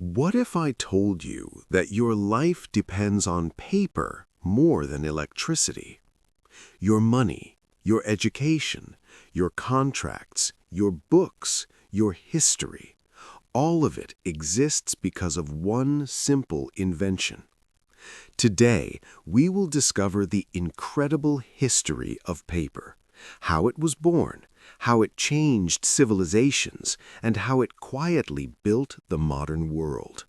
What if I told you that your life depends on paper more than electricity? Your money, your education, your contracts, your books, your history, all of it exists because of one simple invention. Today, we will discover the incredible history of paper, how it was born, how it changed civilizations, and how it quietly built the modern world.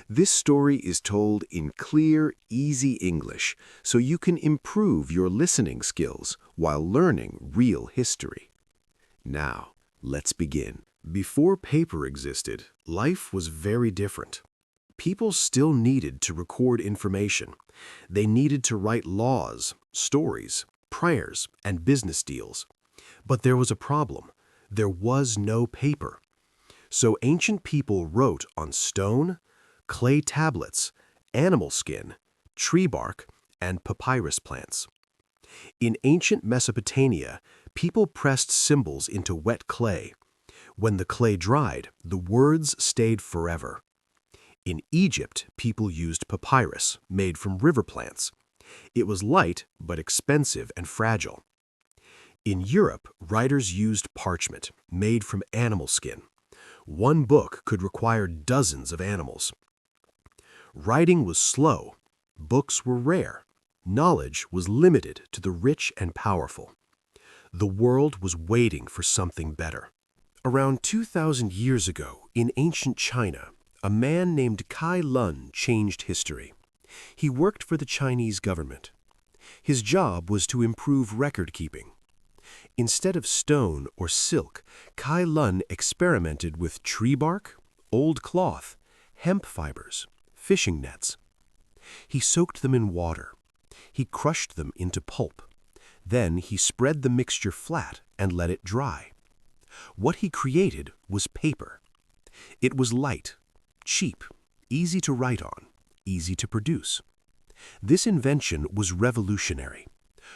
This story is told in clear, easy English, so you can improve your listening skills while learning real history. Now, let's begin. Before paper existed, life was very different. People still needed to record information. They needed to write laws, stories, prayers, and business deals. But there was a problem. There was no paper. So ancient people wrote on stone, clay tablets, animal skin, tree bark, and papyrus plants. In ancient Mesopotamia, people pressed symbols into wet clay. When the clay dried, the words stayed forever. In Egypt, people used papyrus, made from river plants. It was light, but expensive and fragile. In Europe, writers used parchment, made from animal skin. One book could require dozens of animals. Writing was slow. Books were rare. Knowledge was limited to the rich and powerful. The world was waiting for something better. Around 2,000 years ago, in ancient China, a man named Cai Lun changed history. He worked for the Chinese government. His job was to improve record-keeping. Instead of stone or silk, Cai Lun experimented with tree bark, old cloth, hemp fibers, fishing nets. He soaked them in water. He crushed them into pulp. Then he spread the mixture flat and let it dry. What he created was paper. It was light, cheap, easy to write on, easy to produce. This invention was revolutionary.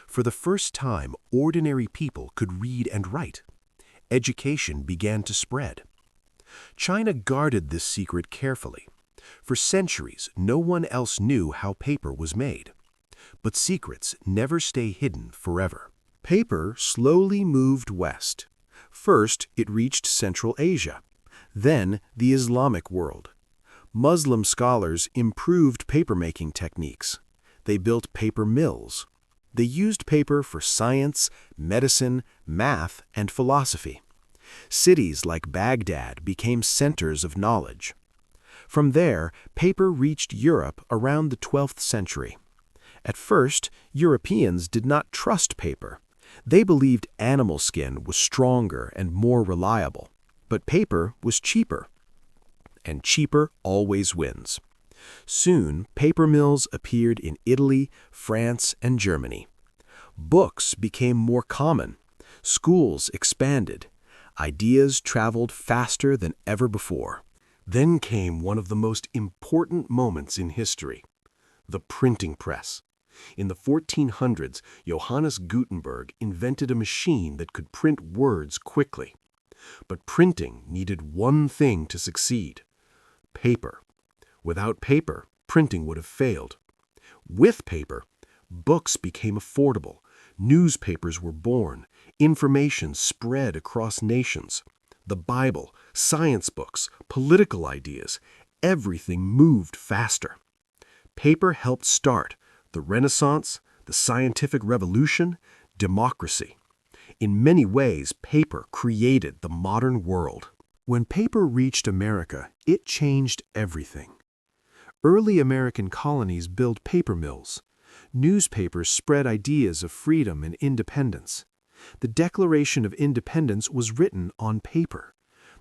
For the first time, ordinary people could read and write. Education began to spread. China guarded this secret carefully. For centuries, no one else knew how paper was made. But secrets never stay hidden forever. Paper slowly moved west. First, it reached Central Asia, then the Islamic world. Muslim scholars improved paper-making techniques. They built paper mills. They used paper for science, medicine, math, and philosophy. Cities like Baghdad became centers of knowledge. From there, paper reached Europe around the 12th century. At first, Europeans did not trust paper. They believed animal skin was stronger and more reliable. But paper was cheaper. And cheaper always wins. Soon, paper mills appeared in Italy, France, and Germany. Books became more common. Schools expanded. Ideas traveled faster than ever before. Then came one of the most important moments in history, the printing press. In the 1400s, Johannes Gutenberg invented a machine that could print words quickly. But printing needed one thing to succeed: paper. Without paper, printing would have failed. With paper, books became affordable. Newspapers were born. Information spread across nations. The Bible, science books, political ideas, everything moved faster. Paper helped start the Renaissance, the scientific revolution, democracy. In many ways, paper created the modern world. When paper reached America, it changed everything. Early American colonies built paper mills. Newspapers spread ideas of freedom and independence. The Declaration of Independence was written on paper.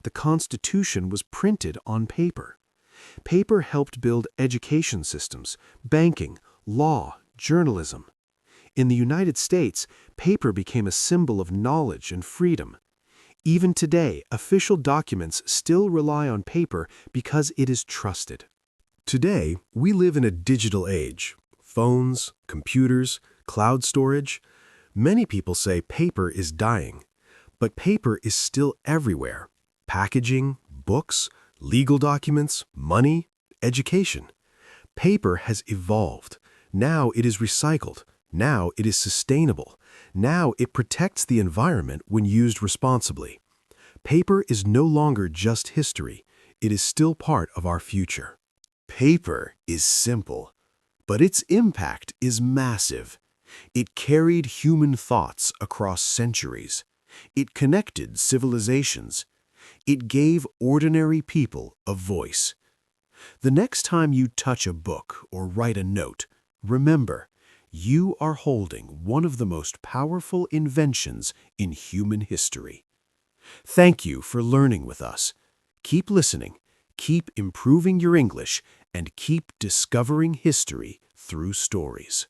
The Constitution was printed on paper. Paper helped build education systems, banking, law, journalism. In the United States, paper became a symbol of knowledge and freedom. Even today, official documents still rely on paper because it is trusted. Today, we live in a digital age. Phones, computers, cloud storage. Many people say paper is dying. But paper is still everywhere. Packaging, books, Legal documents, money, education. Paper has evolved. Now it is recycled. Now it is sustainable. Now it protects the environment when used responsibly. Paper is no longer just history. It is still part of our future. Paper is simple, but its impact is massive. It carried human thoughts across centuries. It connected civilizations. It gave ordinary people a voice. The next time you touch a book or write a note, remember, you are holding one of the most powerful inventions in human history. Thank you for learning with us. Keep listening, keep improving your English, and keep discovering history through stories.